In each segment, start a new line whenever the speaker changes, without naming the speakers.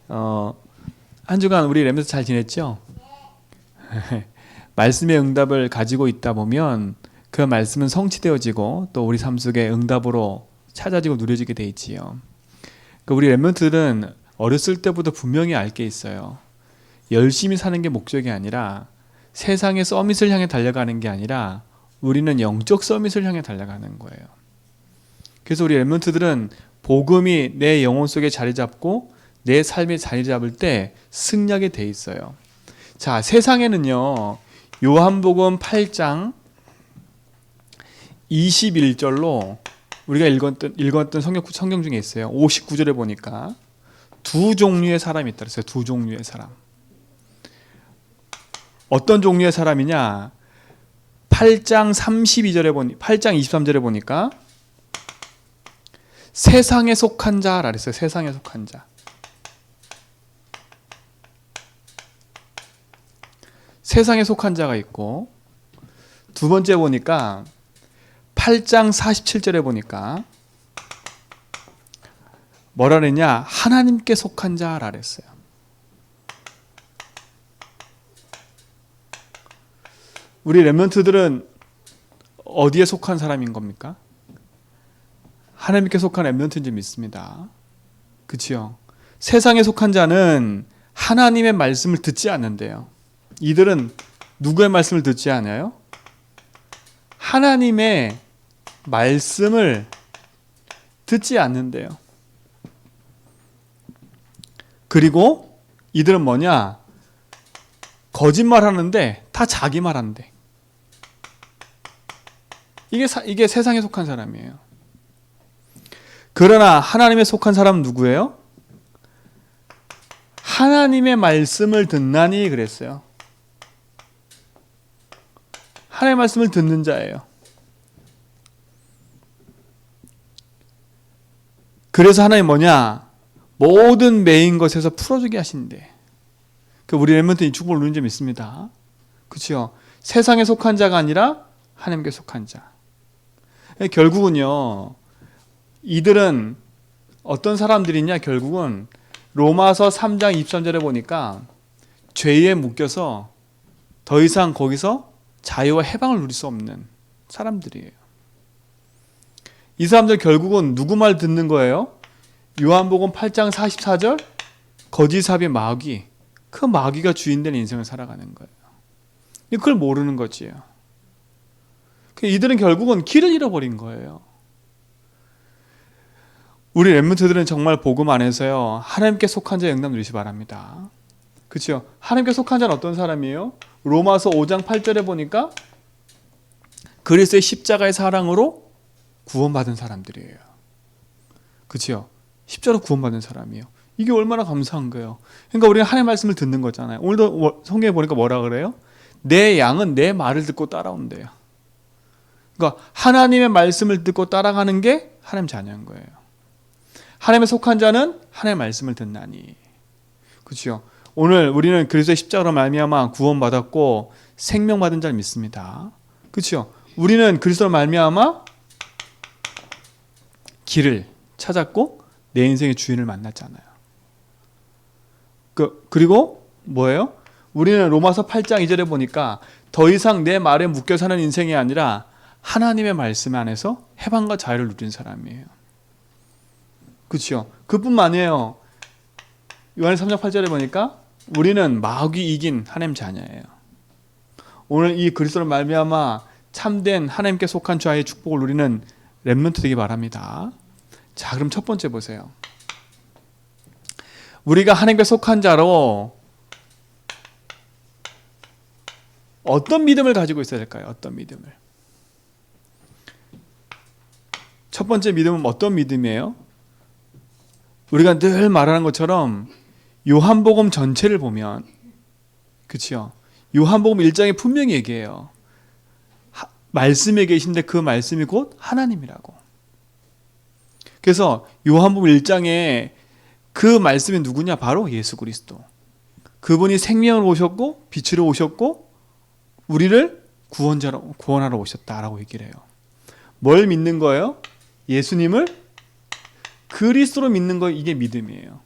한 주간 우리 렘넌트 잘 지냈죠? 말씀의 응답을 가지고 있다 보면 그 말씀은 성취되어지고 또 우리 삶 속에 응답으로 찾아지고 누려지게 돼 있지요. 우리 렘넌트들은 어렸을 때부터 분명히 알 게 있어요. 열심히 사는 게 목적이 아니라 세상의 서밋을 향해 달려가는 게 아니라 우리는 영적 서밋을 향해 달려가는 거예요. 그래서 우리 렘넌트들은 복음이 내 영혼 속에 자리 잡고 내 삶에 자리 잡을 때 승리하게 돼 있어요. 자, 세상에는요, 요한복음 8장 21절로 우리가 읽었던 성경 중에 있어요. 59절에 보니까 두 종류의 사람이 있다 그랬어요. 두 종류의 사람. 어떤 종류의 사람이냐? 8장 23절에 보니까 세상에 속한 자라 그랬어요. 세상에 속한 자. 세상에 속한 자가 있고, 두 번째 보니까 8장 47절에 보니까 뭐라 그랬냐? 하나님께 속한 자라 그랬어요. 우리 렘넌트들은 어디에 속한 사람인 겁니까? 하나님께 속한 렘넌트인 줄 믿습니다. 그치요? 세상에 속한 자는 하나님의 말씀을 듣지 않는데요. 이들은 누구의 말씀을 듣지 않아요? 하나님의 말씀을 듣지 않는데요. 그리고 이들은 뭐냐? 거짓말 하는데 다 자기 말 한대. 이게 세상에 속한 사람이에요. 그러나 하나님에 속한 사람은 누구예요? 하나님의 말씀을 듣나니 그랬어요. 하나님의 말씀을 듣는 자예요. 그래서 하나님 뭐냐? 모든 매인 것에서 풀어주게 하신대. 우리 렘넌트 이 축복을 누린 점 있습니다. 그렇죠? 세상에 속한 자가 아니라 하나님께 속한 자. 결국은요, 이들은 어떤 사람들이냐? 결국은 로마서 3장 23절에 보니까 죄에 묶여서 더 이상 거기서 자유와 해방을 누릴 수 없는 사람들이에요. 이 사람들 결국은 누구 말 듣는 거예요? 요한복음 8장 44절 거짓사비 마귀, 그 마귀가 주인된 인생을 살아가는 거예요. 그걸 모르는 거지요. 이들은 결국은 길을 잃어버린 거예요. 우리 렘넌트들은 정말 복음 안에서요, 하나님께 속한 자의 응답 누리시 바랍니다. 그렇죠? 하나님께 속한 자는 어떤 사람이에요? 로마서 5장 8절에 보니까 그리스도의 십자가의 사랑으로 구원받은 사람들이에요. 그렇죠? 십자가로 구원받은 사람이에요. 이게 얼마나 감사한 거예요. 그러니까 우리가 하나님의 말씀을 듣는 거잖아요. 오늘도 성경에 보니까 뭐라 그래요? 내 양은 내 말을 듣고 따라온대요. 그러니까 하나님의 말씀을 듣고 따라가는 게 하나님 자녀인 거예요. 하나님에 속한 자는 하나님의 말씀을 듣나니. 그렇죠? 오늘 우리는 그리스도의 십자가로 말미암아 구원받았고 생명받은 자를 믿습니다. 그렇죠? 우리는 그리스도로 말미암아 길을 찾았고 내 인생의 주인을 만났잖아요. 그리고 뭐예요? 우리는 로마서 8장 2절에 보니까 더 이상 내 말에 묶여 사는 인생이 아니라 하나님의 말씀 안에서 해방과 자유를 누린 사람이에요. 그렇죠? 그뿐만 아니에요. 요한복음 3장 8절에 보니까 우리는 마귀 이긴 하나님 자녀예요. 오늘 이 그리스도로 말미암아 참된 하나님께 속한 자의 축복을 누리는 렘넌트 되기 바랍니다. 자, 그럼 첫 번째 보세요. 우리가 하나님께 속한 자로 어떤 믿음을 가지고 있어야 될까요? 어떤 믿음을? 첫 번째 믿음은 어떤 믿음이에요? 우리가 늘 말하는 것처럼 요한복음 전체를 보면, 그렇죠? 요한복음 1장에 분명히 얘기해요. 말씀에 계신데 그 말씀이 곧 하나님이라고. 그래서 요한복음 1장에 그 말씀이 누구냐? 바로 예수 그리스도. 그분이 생명으로 오셨고 빛으로 오셨고 우리를 구원하러 오셨다라고 얘기를 해요. 뭘 믿는 거예요? 예수님을 그리스도로 믿는 거, 이게 믿음이에요.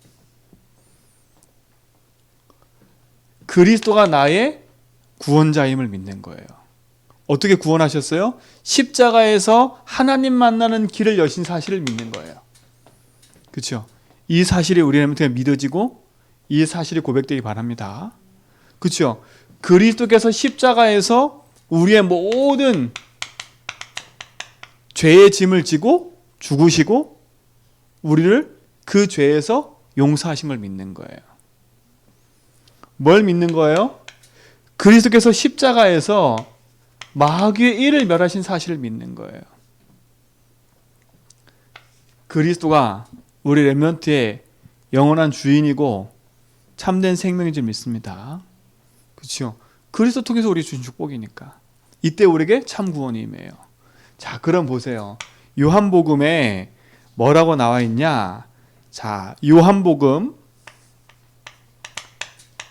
그리스도가 나의 구원자임을 믿는 거예요. 어떻게 구원하셨어요? 십자가에서 하나님 만나는 길을 여신 사실을 믿는 거예요. 그렇죠? 이 사실이 우리한테 믿어지고 이 사실이 고백되기 바랍니다. 그렇죠? 그리스도께서 십자가에서 우리의 모든 죄의 짐을 지고 죽으시고 우리를 그 죄에서 용서하심을 믿는 거예요. 뭘 믿는 거예요? 그리스도께서 십자가에서 마귀의 일을 멸하신 사실을 믿는 거예요. 그리스도가 우리 렘넌트의 영원한 주인이고 참된 생명인 줄 믿습니다. 그렇죠? 그리스도 통해서 우리 주신 축복이니까 이때 우리에게 참 구원이 임해요. 자, 그럼 보세요. 요한복음에 뭐라고 나와 있냐? 자, 요한복음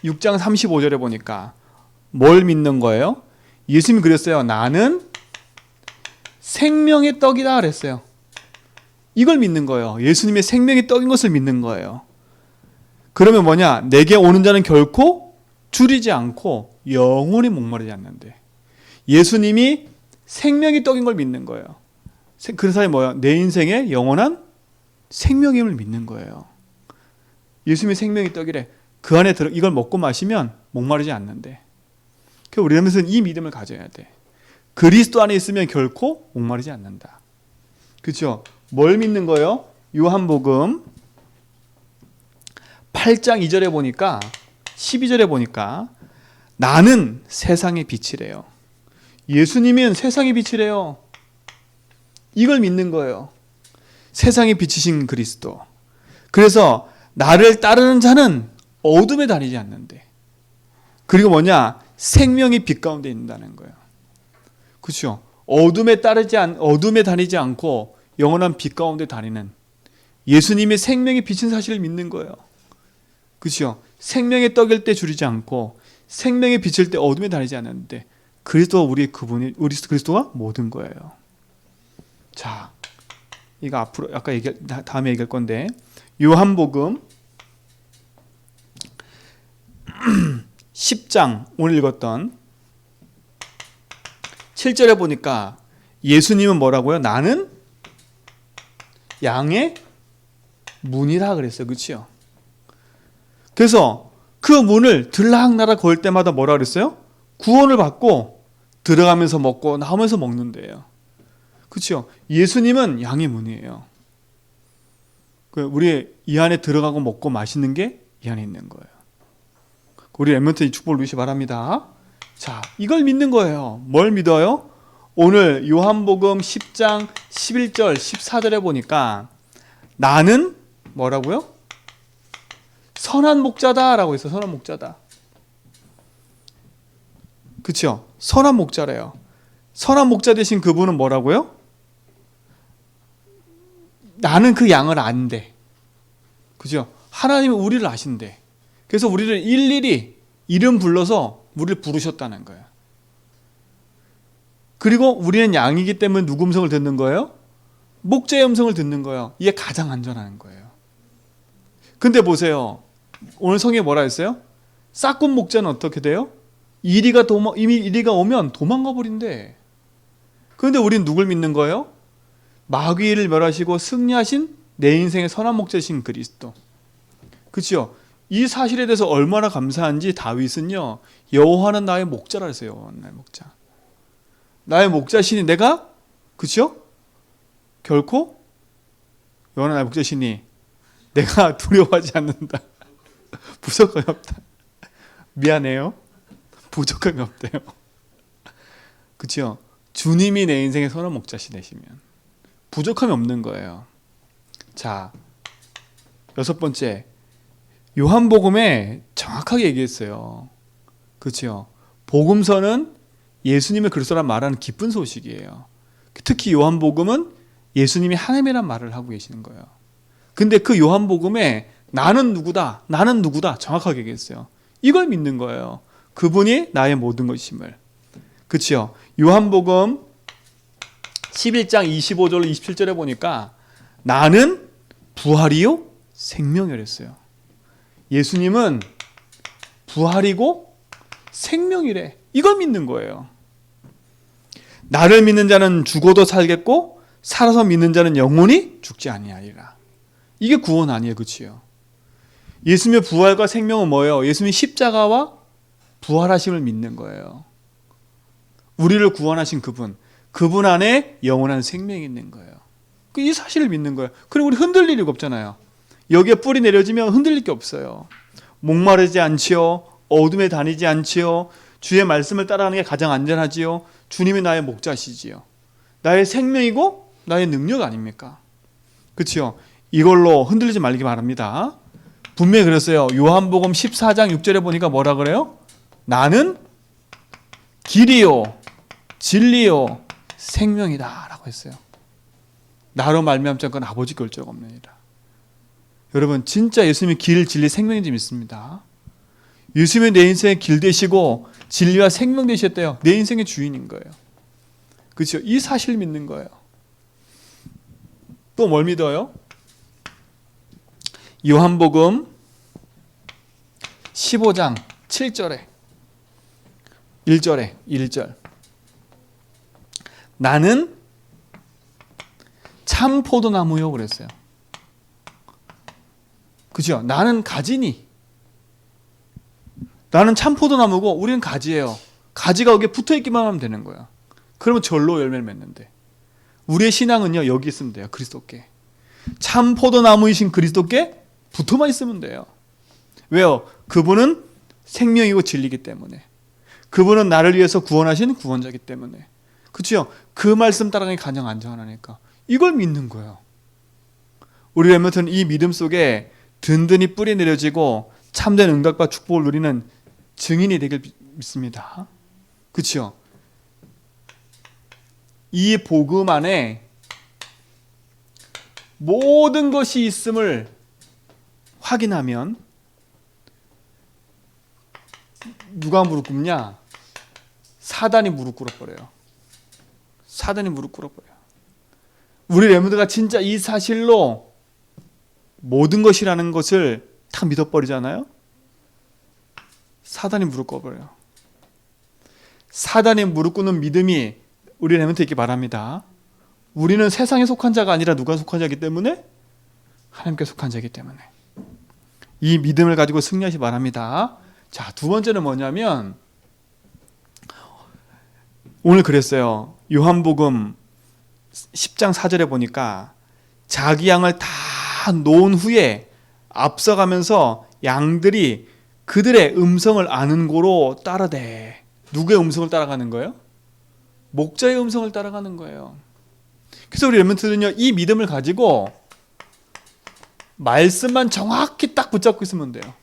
6장 35절에 보니까 뭘 믿는 거예요? 예수님이 그랬어요. 나는 생명의 떡이다 그랬어요. 이걸 믿는 거예요. 예수님의 생명의 떡인 것을 믿는 거예요. 그러면 뭐냐? 내게 오는 자는 결코 줄이지 않고 영원히 목마르지 않는데. 예수님이 생명의 떡인 걸 믿는 거예요. 그 사람이 뭐야? 내 인생의 영원한 생명임을 믿는 거예요. 예수님이 생명의 떡이래. 그 안에 들어 이걸 먹고 마시면 목마르지 않는데. 그래서 우리는 이 믿음을 가져야 돼. 그리스도 안에 있으면 결코 목마르지 않는다. 그렇죠? 뭘 믿는 거예요? 요한복음 8장 2절에 보니까 12절에 보니까 나는 세상의 빛이래요. 예수님은 세상의 빛이래요. 이걸 믿는 거예요. 세상의 빛이신 그리스도. 그래서 나를 따르는 자는 어둠에 다니지 않는데. 그리고 뭐냐? 생명의 빛 가운데 있다는 거예요. 그렇죠? 어둠에 다니지 않고 영원한 빛 가운데 다니는 예수님의 생명의 빛인 사실을 믿는 거예요. 그렇죠? 생명의 떡일 때 줄이지 않고 생명의 빛일 때 어둠에 다니지 않는데 그리스도가 그리스도가 모든 거예요. 자, 이거 앞으로 다음에 얘기할 건데 요한복음 10장 오늘 읽었던 7절에 보니까 예수님은 뭐라고요? 나는 양의 문이라 그랬어요. 그렇죠? 그래서 그 문을 들락날락 걸 때마다 뭐라 그랬어요? 구원을 받고 들어가면서 먹고 나오면서 먹는데요. 그렇죠? 예수님은 양의 문이에요. 우리 이 안에 들어가고 먹고 마시는 게 이 안에 있는 거예요. 우리 렘넌트 이 축복을 누리시 바랍니다. 자, 이걸 믿는 거예요. 뭘 믿어요? 오늘 요한복음 10장 11절 14절에 보니까 나는 뭐라고요? 선한 목자다 라고 했어요. 선한 목자다. 그렇죠? 선한 목자래요. 선한 목자 되신 그분은 뭐라고요? 나는 그 양을 안대. 그죠? 하나님은 우리를 아신대. 그래서 우리를 일일이 이름 불러서 우리를 부르셨다는 거예요. 그리고 우리는 양이기 때문에 누구 음성을 듣는 거예요? 목자의 음성을 듣는 거예요. 이게 가장 안전한 거예요. 근데 보세요. 오늘 성경에 뭐라 했어요? 싹군 목자는 어떻게 돼요? 이미 이리가 오면 도망가 버린대. 그런데 우리는 누굴 믿는 거예요? 마귀를 멸하시고 승리하신 내 인생의 선한 목자신 그리스도. 그렇죠? 이 사실에 대해서 얼마나 감사한지 다윗은요. 여호와는 나의 목자라 했어요. 여호와는 나의 목자. 나의 목자시니 내가 그렇죠? 결코 여호와는 나의 목자시니 내가 두려워하지 않는다. 부족함이 없다. 미안해요. 부족함이 없대요. 그렇죠? 주님이 내 인생의 선한 목자시 되시면 부족함이 없는 거예요. 자, 6번째. 요한복음에 정확하게 얘기했어요. 그렇죠? 복음서는 예수님의 그리스도란 말하는 기쁜 소식이에요. 특히 요한복음은 예수님이 하나님이란 말을 하고 계시는 거예요. 근데 그 요한복음에 나는 누구다, 나는 누구다 정확하게 얘기했어요. 이걸 믿는 거예요. 그분이 나의 모든 것임을. 그렇죠? 요한복음 11장 25절 27절에 보니까 나는 부활이요 생명이랬어요. 예수님은 부활이고 생명이래. 이걸 믿는 거예요. 나를 믿는 자는 죽어도 살겠고 살아서 믿는 자는 영원히 죽지 아니하리라. 이게 구원 아니에요, 그치요? 예수님의 부활과 생명은 뭐예요? 예수님의 십자가와 부활하심을 믿는 거예요. 우리를 구원하신 그분 안에 영원한 생명이 있는 거예요. 이 사실을 믿는 거예요. 그리고 우리 흔들릴 리가 없잖아요. 여기에 뿌리 내려지면 흔들릴 게 없어요. 목마르지 않지요. 어둠에 다니지 않지요. 주의 말씀을 따라가는 게 가장 안전하지요. 주님이 나의 목자시지요. 나의 생명이고 나의 능력 아닙니까? 그렇죠? 이걸로 흔들리지 말기 바랍니다. 분명히 그랬어요. 요한복음 14장 6절에 보니까 뭐라 그래요? 나는 길이요 진리요 생명이다 라고 했어요. 나로 말미암지 않고는 아버지께 올 적 없느니라. 여러분 진짜 예수님이 길, 진리, 생명인지 믿습니다. 예수님이 내 인생의 길 되시고 진리와 생명 되셨대요. 내 인생의 주인인 거예요. 그렇죠? 이 사실을 믿는 거예요. 또 뭘 믿어요? 요한복음 15장 7절에 1절 나는 참 포도나무요 그랬어요. 그죠? 나는 가지니. 나는 참 포도나무고 우리는 가지예요. 가지가 여기에 붙어있기만 하면 되는 거야. 그러면 절로 열매를 맺는데 우리의 신앙은요 여기 있으면 돼요. 그리스도께. 참 포도나무이신 그리스도께 붙어만 있으면 돼요. 왜요? 그분은 생명이고 진리이기 때문에. 그분은 나를 위해서 구원하신 구원자이기 때문에. 그렇죠? 그 말씀 따라가기 가장 안전하니까. 이걸 믿는 거예요. 우리 렘넌트는 이 믿음 속에 든든히 뿌리 내려지고 참된 응답과 축복을 누리는 증인이 되길 믿습니다. 그렇죠? 이 복음 안에 모든 것이 있음을 확인하면 누가 무릎 꿇냐? 사단이 무릎 꿇어버려요. 사단이 무릎 꿇어버려요. 우리 렘넌트가 진짜 이 사실로 모든 것이라는 것을 다 믿어버리잖아요. 사단이 무릎 꿇어버려요. 사단이 무릎 꿇는 믿음이 우리 렘넌트 있기 바랍니다. 우리는 세상에 속한 자가 아니라 누가 속한 자이기 때문에? 하나님께 속한 자이기 때문에. 이 믿음을 가지고 승리하시 바랍니다. 자, 두 번째는 뭐냐면 오늘 그랬어요. 요한복음 10장 4절에 보니까 자기 양을 다 놓은 후에 앞서가면서 양들이 그들의 음성을 아는 고로 따르되. 누구의 음성을 따라가는 거예요? 목자의 음성을 따라가는 거예요. 그래서 우리 렘넌트는요 이 믿음을 가지고 말씀만 정확히 딱 붙잡고 있으면 돼요.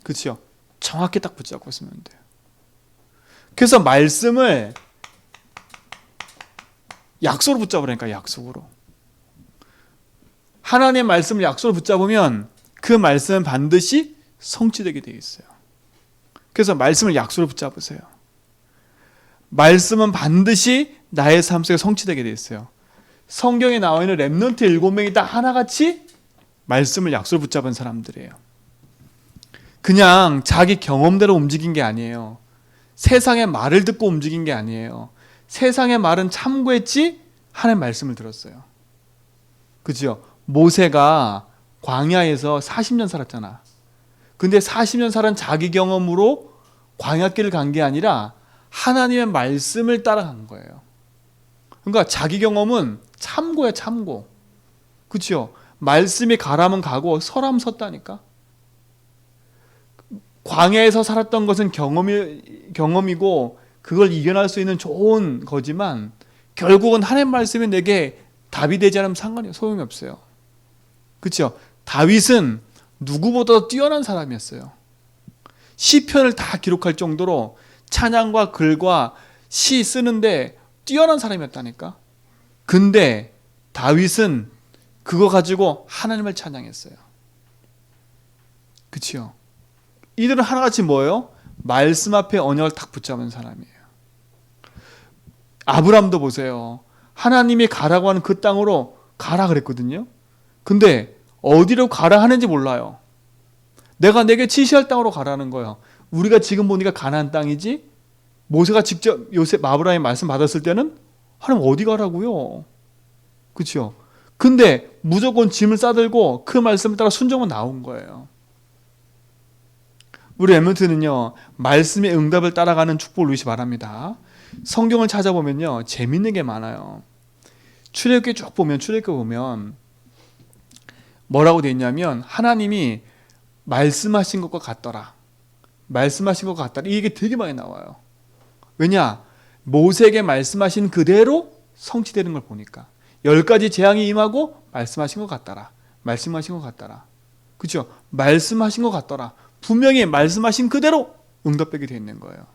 그렇죠? 정확히 딱 붙잡고 있으면 돼요. 그래서 말씀을 약속으로 붙잡으라니까. 약속으로. 하나님의 말씀을 약속으로 붙잡으면 그 말씀은 반드시 성취되게 되어 있어요. 그래서 말씀을 약속으로 붙잡으세요. 말씀은 반드시 나의 삶 속에 성취되게 되어 있어요. 성경에 나와 있는 렘넌트 7명이 다 하나같이 말씀을 약속으로 붙잡은 사람들이에요. 그냥 자기 경험대로 움직인 게 아니에요. 세상의 말을 듣고 움직인 게 아니에요. 세상의 말은 참고했지 하나님의 말씀을 들었어요. 그죠? 모세가 광야에서 40년 살았잖아. 근데 40년 살은 자기 경험으로 광야길을 간 게 아니라 하나님의 말씀을 따라간 거예요. 그러니까 자기 경험은 참고야, 참고. 그렇죠? 말씀이 가라면 가고 서라면 섰다니까. 광야에서 살았던 것은 경험이고 그걸 이겨낼 수 있는 좋은 거지만 결국은 하나님 말씀이 내게 답이 되지 않으면 소용이 없어요. 그렇죠? 다윗은 누구보다 뛰어난 사람이었어요. 시편을 다 기록할 정도로 찬양과 글과 시 쓰는데 뛰어난 사람이었다니까. 근데 다윗은 그거 가지고 하나님을 찬양했어요. 그렇죠? 이들은 하나같이 뭐예요? 말씀 앞에 언약을 딱 붙잡은 사람이에요. 아브라함도 보세요. 하나님이 가라고 하는 그 땅으로 가라 그랬거든요. 근데 어디로 가라 하는지 몰라요. 내가 내게 지시할 땅으로 가라는 거예요. 우리가 지금 보니까 가나안 땅이지 모세가 직접 요셉 아브라함의 말씀 받았을 때는 하나님 어디 가라고요? 그렇죠? 근데 무조건 짐을 싸들고 그 말씀을 따라 순종만 나온 거예요. 우리 엠먼트는요, 말씀의 응답을 따라가는 축복을 누리시 바랍니다. 성경을 찾아보면요, 재밌는 게 많아요. 출애굽기 쭉 보면, 출애굽기 보면 뭐라고 돼 있냐면 하나님이 말씀하신 것과 같더라. 말씀하신 것과 같더라. 이게 되게 많이 나와요. 왜냐? 모세에게 말씀하신 그대로 성취되는 걸 보니까 10가지 재앙이 임하고 말씀하신 것 같더라. 말씀하신 것 같더라. 그렇죠? 말씀하신 것 같더라. 분명히 말씀하신 그대로 응답되게 되어 있는 거예요.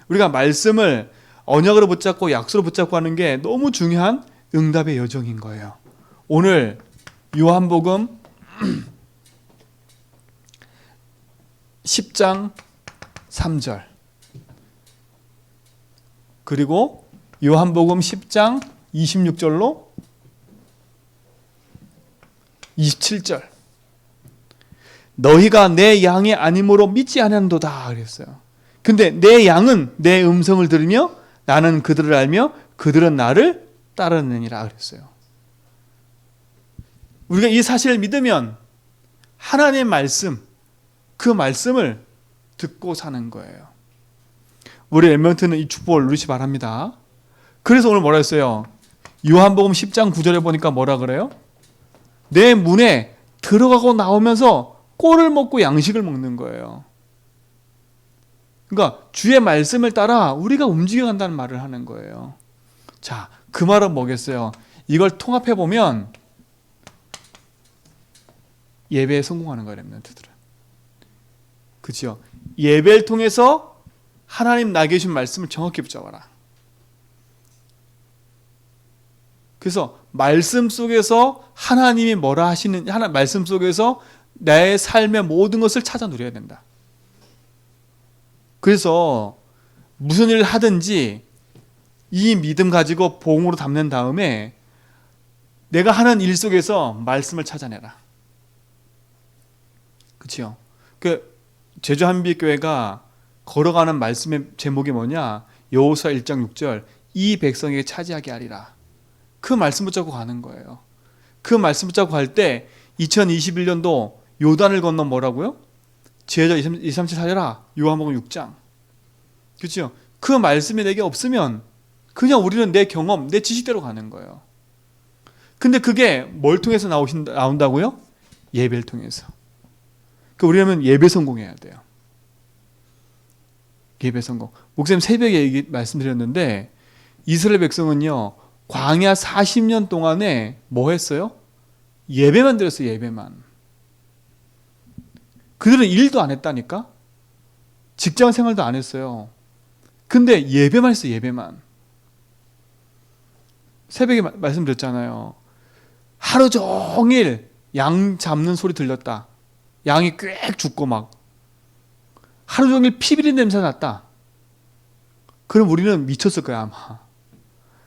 우리가 말씀을 언약으로 붙잡고 약속으로 붙잡고 하는 게 너무 중요한 응답의 여정인 거예요. 오늘 요한복음 10장 3절 그리고 요한복음 10장 26절로 27절 너희가 내 양이 아님으로 믿지 아니한도다 그랬어요. 근데 내 양은 내 음성을 들으며 나는 그들을 알며 그들은 나를 따르느니라 그랬어요. 우리가 이 사실을 믿으면 하나님의 말씀, 그 말씀을 듣고 사는 거예요. 우리 엠먼트는 이 축복을 누리시 바랍니다. 그래서 오늘 뭐라 했어요? 요한복음 10장 9절에 보니까 뭐라 그래요? 내 문에 들어가고 나오면서 꼴을 먹고 양식을 먹는 거예요. 그러니까 주의 말씀을 따라 우리가 움직여간다는 말을 하는 거예요. 자, 그 말은 뭐겠어요? 이걸 통합해 보면 예배에 성공하는 거예요, 렘넌트들은. 그렇죠? 예배를 통해서 하나님 나에게 주신 말씀을 정확히 붙잡아라. 그래서 말씀 속에서 하나님이 뭐라 하시는 말씀 속에서 나의 삶의 모든 것을 찾아 누려야 된다. 그래서 무슨 일을 하든지 이 믿음 가지고 봉으로 담는 다음에 내가 하는 일 속에서 말씀을 찾아내라. 그렇죠? 그 제주 한빛교회가 걸어가는 말씀의 제목이 뭐냐? 여호수아 1장 6절 이 백성에게 차지하게 하리라. 그 말씀 붙잡고 가는 거예요. 그 말씀 붙잡고 갈 때 2021년도 요단을 건너 뭐라고요? 지혜자 2, 3, 7 살려라. 요한복음 6장. 그렇죠? 그 말씀이 내게 없으면 그냥 우리는 내 경험, 내 지식대로 가는 거예요. 근데 그게 뭘 통해서 나온다고요? 예배를 통해서. 그러니까 우리는 예배 성공해야 돼요. 예배 성공. 목사님 새벽에 말씀드렸는데 이스라엘 백성은요. 광야 40년 동안에 뭐 했어요? 예배만 드렸어요. 예배만. 그들은 일도 안 했다니까? 직장 생활도 안 했어요. 근데 예배만 했어요. 예배만. 새벽에 말씀드렸잖아요. 하루 종일 양 잡는 소리 들렸다. 양이 꽥 죽고 막 하루 종일 피 비린 냄새 났다. 그럼 우리는 미쳤을 거야 아마.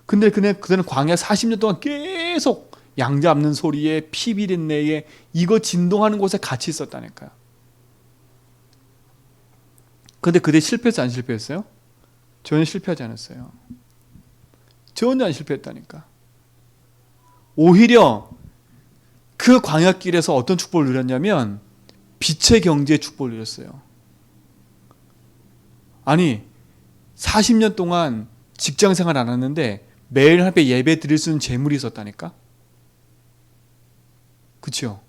근데 그들은 광야 40년 동안 계속 양 잡는 소리에 피 비린내에 이거 진동하는 곳에 같이 있었다니까요. 근데 그때 실패했어요? 안 실패했어요? 전혀 실패하지 않았어요. 전혀 안 실패했다니까. 오히려 그 광야길에서 어떤 축복을 누렸냐면 빛의 경제의 축복을 누렸어요. 아니 40년 동안 직장생활 안 했는데 매일 하루에 예배 드릴 수 있는 재물이 있었다니까. 그렇죠?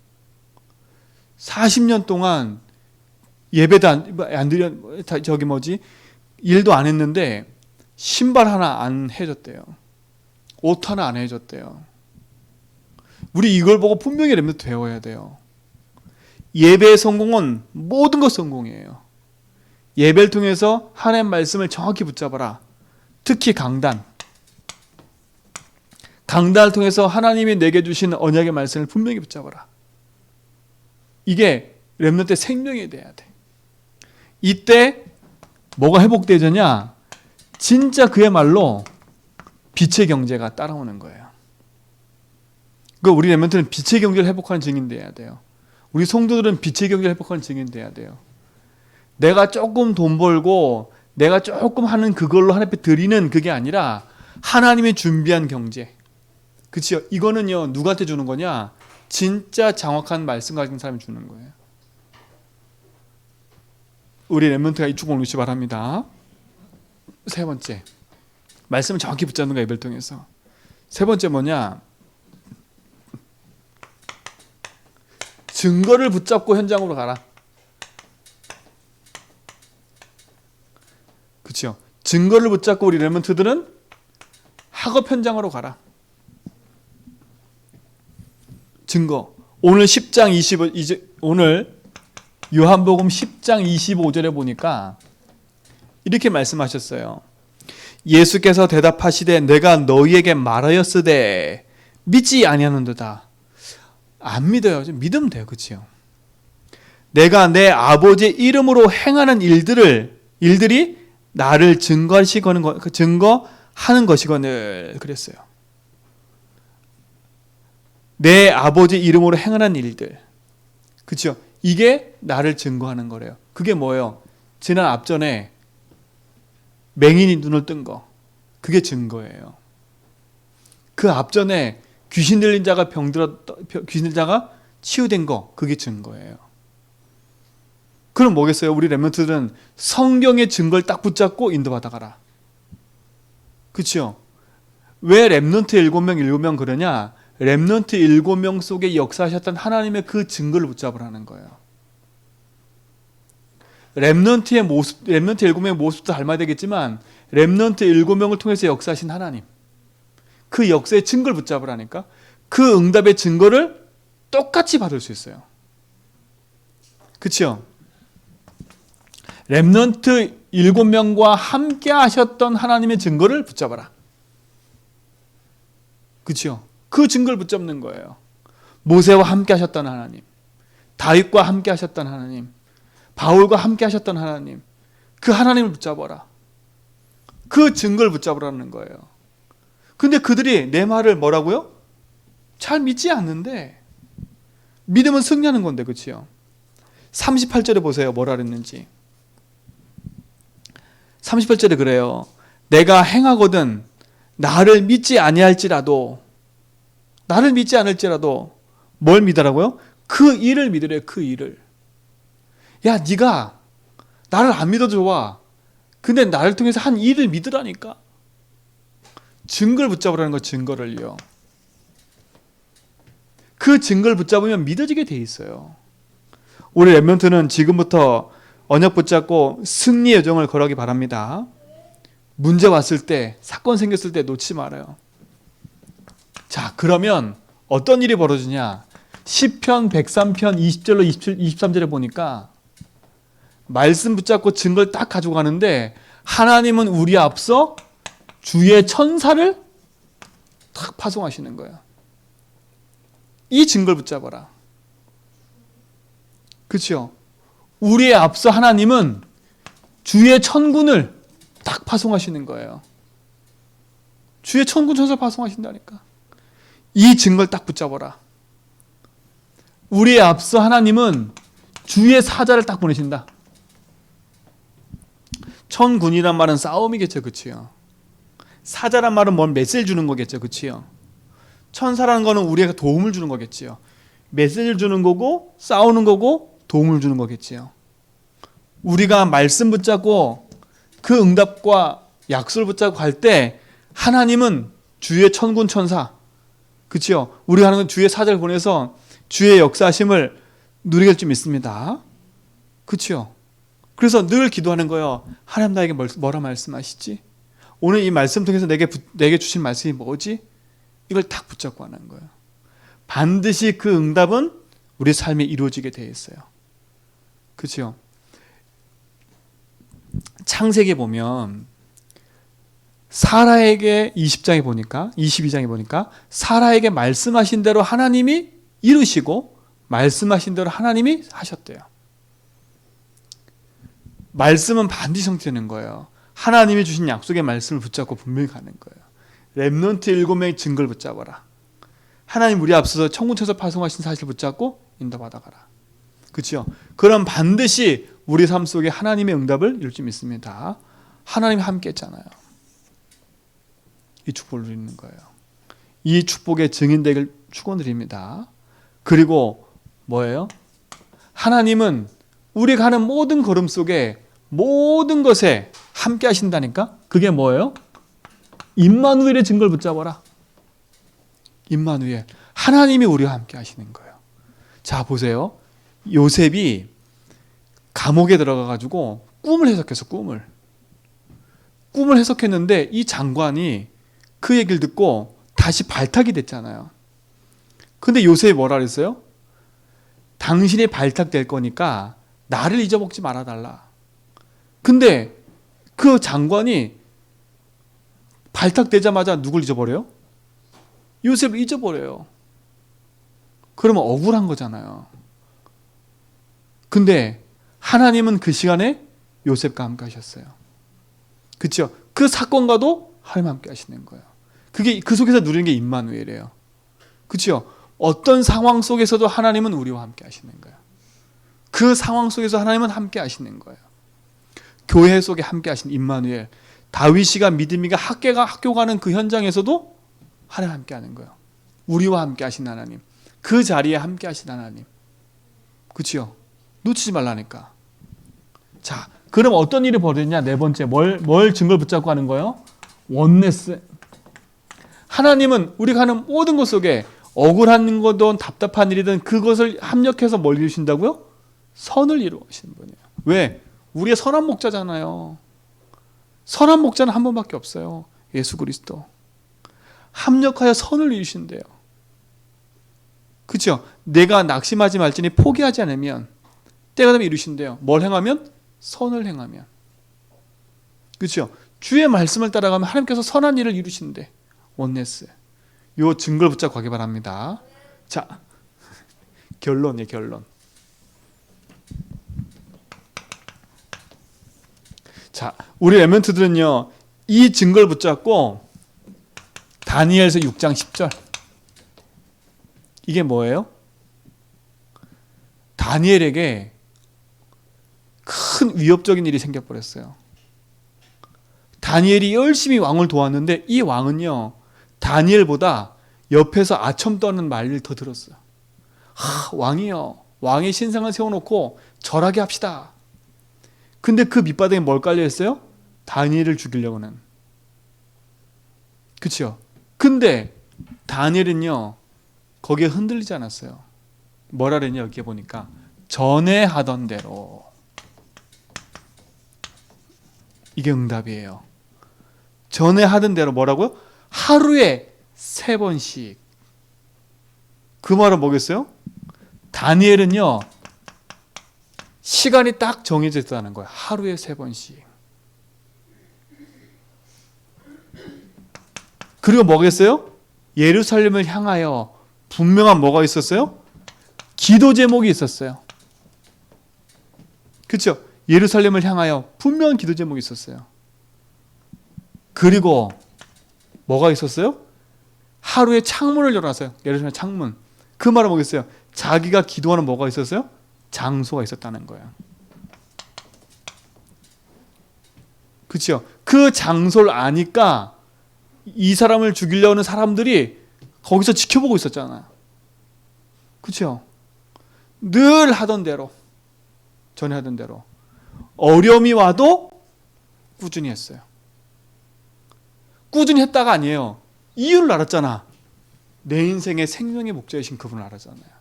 40년 동안 예배도 안 드려 저기 뭐지 일도 안 했는데 신발 하나 안 해줬대요. 옷 하나 안 해줬대요. 우리 이걸 보고 분명히 렘넌트 배워야 돼요. 예배의 성공은 모든 것 성공이에요. 예배를 통해서 하나님의 말씀을 정확히 붙잡아라. 특히 강단을 통해서 하나님이 내게 주신 언약의 말씀을 분명히 붙잡아라. 이게 렘넌트의 생명이 돼야 돼. 이때 뭐가 회복되느냐? 진짜 그야말로 빛의 경제가 따라오는 거예요. 그 우리 렘넌트는 빛의 경제를 회복하는 증인 돼야 돼요. 우리 성도들은 빛의 경제를 회복하는 증인 돼야 돼요. 내가 조금 돈 벌고 내가 조금 하는 그걸로 하나님 앞에 드리는 그게 아니라 하나님이 준비한 경제. 그치요? 이거는요, 누구한테 주는 거냐? 진짜 정확한 말씀 가진 사람이 주는 거예요. 우리 렘넌트가 이 축복을 누리시 바랍니다. 세 번째, 말씀을 정확히 붙잡는 거예요. 예배를 통해서. 세 번째 뭐냐? 증거를 붙잡고 현장으로 가라. 그렇죠? 증거를 붙잡고 우리 렘넌트들은 학업 현장으로 가라. 증거. 오늘 10장 25 오늘 요한복음 10장 25절에 보니까 이렇게 말씀하셨어요. 예수께서 대답하시되 내가 너희에게 말하였으되 믿지 아니하는도다. 안 믿어요. 좀 믿으면 돼요. 그렇죠? 내가 내 아버지의 이름으로 행하는 일들이 나를 증거하는 것이거늘 그랬어요. 내 아버지 이름으로 행하는 일들. 그렇죠? 이게 나를 증거하는 거래요. 그게 뭐예요? 지난 앞전에 맹인이 눈을 뜬 거. 그게 증거예요. 그 앞전에 귀신 들린 자가 귀신 들린 자가 치유된 거. 그게 증거예요. 그럼 뭐겠어요? 우리 렘넌트들은 성경의 증거를 딱 붙잡고 인도받아 가라. 그렇죠? 왜 렘넌트 7명 그러냐? 렘넌트 7명 속에 역사하셨던 하나님의 그 증거를 붙잡으라는 거예요. 렘넌트의 모습, 렘넌트 7명의 모습도 닮아야 되겠지만 렘넌트 7명을 통해서 역사하신 하나님, 그 역사의 증거를 붙잡으라니까. 그 응답의 증거를 똑같이 받을 수 있어요. 그렇죠? 렘넌트 7명과 함께 하셨던 하나님의 증거를 붙잡아라. 그렇죠? 그 증거를 붙잡는 거예요. 모세와 함께 하셨던 하나님, 다윗과 함께 하셨던 하나님, 바울과 함께 하셨던 하나님, 그 하나님을 붙잡아라. 그 증거를 붙잡으라는 거예요. 근데 그들이 내 말을 뭐라고요? 잘 믿지 않는데. 믿으면 승리하는 건데, 그렇죠? 38절에 보세요. 뭐라 그랬는지. 38절에 그래요. 내가 행하거든 나를 믿지 아니할지라도, 나를 믿지 않을지라도 뭘 믿으라고요? 그 일을 믿으래요. 그 일을. 야, 네가 나를 안 믿어도 좋아. 근데 나를 통해서 한 일을 믿으라니까. 증거를 붙잡으라는 거. 증거를요. 그 증거를 붙잡으면 믿어지게 돼 있어요. 우리 렘넌트는 지금부터 언약 붙잡고 승리의 여정을 걸어가기 바랍니다. 문제 왔을 때, 사건 생겼을 때 놓지 말아요. 자, 그러면 어떤 일이 벌어지냐? 시편 103편 20절로 23절에 보니까 말씀 붙잡고 증거를 딱 가지고 가는데 하나님은 우리 앞서 주의 천사를 딱 파송하시는 거예요. 이 증거를 붙잡아라. 그렇죠? 우리의 앞서 하나님은 주의 천군을 딱 파송하시는 거예요. 주의 천군 천사를 파송하신다니까. 이 증거를 딱 붙잡아라. 우리의 앞서 하나님은 주의 사자를 딱 보내신다. 천군이란 말은 싸움이겠죠. 그치요? 사자란 말은 뭔 메시지를 주는 거겠죠. 그치요? 천사라는 거는 우리에게 도움을 주는 거겠지요. 메시지를 주는 거고 싸우는 거고 도움을 주는 거겠지요. 우리가 말씀 붙잡고 그 응답과 약속을 붙잡고 갈 때 하나님은 주의 천군 천사, 그치요? 우리가 하는 건 주의 사자를 보내서 주의 역사하심을 누리게 될 줄 믿습니다. 그치요? 그래서 늘 기도하는 거예요. 하나님 나에게 뭐라 말씀하시지? 오늘 이 말씀 통해서 내게 주신 말씀이 뭐지? 이걸 딱 붙잡고 하는 거예요. 반드시 그 응답은 우리 삶에 이루어지게 되어 있어요. 그렇죠? 창세기에 보면 사라에게 20장에 보니까 22장에 보니까 사라에게 말씀하신 대로 하나님이 이루시고 말씀하신 대로 하나님이 하셨대요. 말씀은 반드시 성취되는 거예요. 하나님이 주신 약속의 말씀을 붙잡고 분명히 가는 거예요. 렘넌트 7명의 증거를 붙잡아라. 하나님 우리 앞서서 천군천사 파송하신 사실을 붙잡고 인도받아가라. 그렇죠? 그럼 반드시 우리 삶 속에 하나님의 응답을 이룰 줄 믿습니다. 하나님이 함께 했잖아요. 이 축복을 누리는 거예요. 이 축복의 증인되길 축원드립니다. 그리고 뭐예요? 하나님은 우리가 하는 모든 걸음 속에 모든 것에 함께 하신다니까? 그게 뭐예요? 임마누엘의 증거를 붙잡아라. 임마누엘. 하나님이 우리와 함께 하시는 거예요. 자, 보세요. 요셉이 감옥에 들어가가지고 꿈을 해석했어, 꿈을. 꿈을 해석했는데 이 장관이 그 얘기를 듣고 다시 발탁이 됐잖아요. 근데 요셉이 뭐라 그랬어요? 당신이 발탁될 거니까 나를 잊어먹지 말아달라. 근데 그 장관이 발탁되자마자 누굴 잊어버려요? 요셉을 잊어버려요. 그러면 억울한 거잖아요. 근데 하나님은 그 시간에 요셉과 함께 하셨어요. 그렇죠? 그 사건과도 하나님 함께 하시는 거예요. 그게 그 속에서 누리는 게 임마누엘이에요. 그렇죠? 어떤 상황 속에서도 하나님은 우리와 함께 하시는 거예요. 그 상황 속에서 하나님은 함께 하시는 거예요. 교회 속에 함께 하신 임마누엘. 다윗이가 믿음이가 학교 가는 그 현장에서도 하나님 함께 하는 거예요. 우리와 함께 하신 하나님. 그 자리에 함께 하신 하나님. 그렇죠? 놓치지 말라니까. 자, 그럼 어떤 일이 벌어졌냐? 네 번째, 뭘 증거를 붙잡고 하는 거예요? 원네스. 하나님은 우리가 하는 모든 것 속에 억울한 거든 답답한 일이든 그것을 합력해서 뭘 이루신다고요? 선을 이루시는 분이에요. 왜? 우리의 선한 목자잖아요. 선한 목자는 한 번밖에 없어요. 예수 그리스도. 합력하여 선을 이루신대요. 그렇죠? 내가 낙심하지 말지니 포기하지 않으면 때가 되면 이루신대요. 뭘 행하면? 선을 행하면. 그렇죠? 주의 말씀을 따라가면 하나님께서 선한 일을 이루신대. 원네스. 요 증거를 붙잡고 가기 바랍니다. 자, 결론이에요, 결론. 자, 우리 랩런트들은요, 이 증거를 붙잡고 다니엘서 6장 10절. 이게 뭐예요? 다니엘에게 큰 위협적인 일이 생겨버렸어요. 다니엘이 열심히 왕을 도왔는데 이 왕은요, 다니엘보다 옆에서 아첨 떠는 말을 더 들었어요. 왕이요, 왕의 신상을 세워놓고 절하게 합시다. 근데 그 밑바닥에 뭘 깔려있어요? 다니엘을 죽이려고는. 그렇죠? 근데 다니엘은요, 거기에 흔들리지 않았어요. 뭐라 그랬냐, 여기 보니까 전에 하던 대로. 이게 응답이에요. 전에 하던 대로 뭐라고요? 하루에 3번씩. 그 말은 뭐겠어요? 다니엘은요, 시간이 딱 정해져 있다는 거예요. 하루에 3번씩. 그리고 뭐겠어요? 예루살렘을 향하여 분명한 뭐가 있었어요? 기도 제목이 있었어요. 그렇죠? 예루살렘을 향하여 분명한 기도 제목이 있었어요. 그리고 뭐가 있었어요? 하루에 창문을 열어놨어요. 예루살렘 창문. 그 말은 뭐겠어요? 자기가 기도하는 뭐가 있었어요? 장소가 있었다는 거예요. 그렇죠? 그 장소를 아니까 이 사람을 죽이려고 하는 사람들이 거기서 지켜보고 있었잖아요. 그렇죠? 늘 하던 대로, 전에 하던 대로. 어려움이 와도 꾸준히 했어요. 꾸준히 했다가 아니에요. 이유를 알았잖아. 내 인생의 생명의 목자이신 그분을 알았잖아요.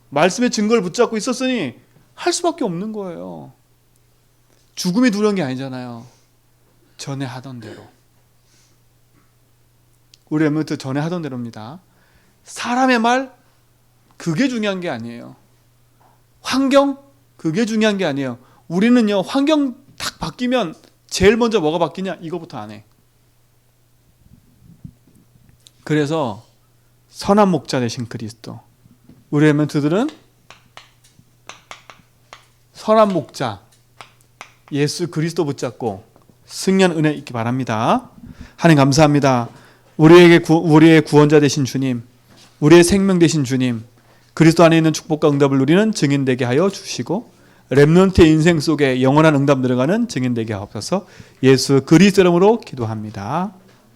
말씀의 증거를 붙잡고 있었으니 할 수밖에 없는 거예요. 죽음이 두려운 게 아니잖아요. 전에 하던 대로. 우리 랩런트 전에 하던 대로입니다. 사람의 말, 그게 중요한 게 아니에요. 환경, 그게 중요한 게 아니에요. 우리는요, 환경 딱 바뀌면 제일 먼저 뭐가 바뀌냐? 이거부터 안 해. 그래서 선한 목자 되신 그리스도. 우리 랩런트들은 선한 목자 예수 그리스도 붙잡고 승리한 은혜 있기 바랍니다. 하나님 감사합니다. 우리의 구원자 되신 주님, 우리의 생명 되신 주님, 그리스도 안에 있는 축복과 응답을 누리는 증인 되게 하여 주시고 렘넌트의 인생 속에 영원한 응답 들어가는 증인 되게 하옵소서. 예수 그리스도 이름으로 기도합니다.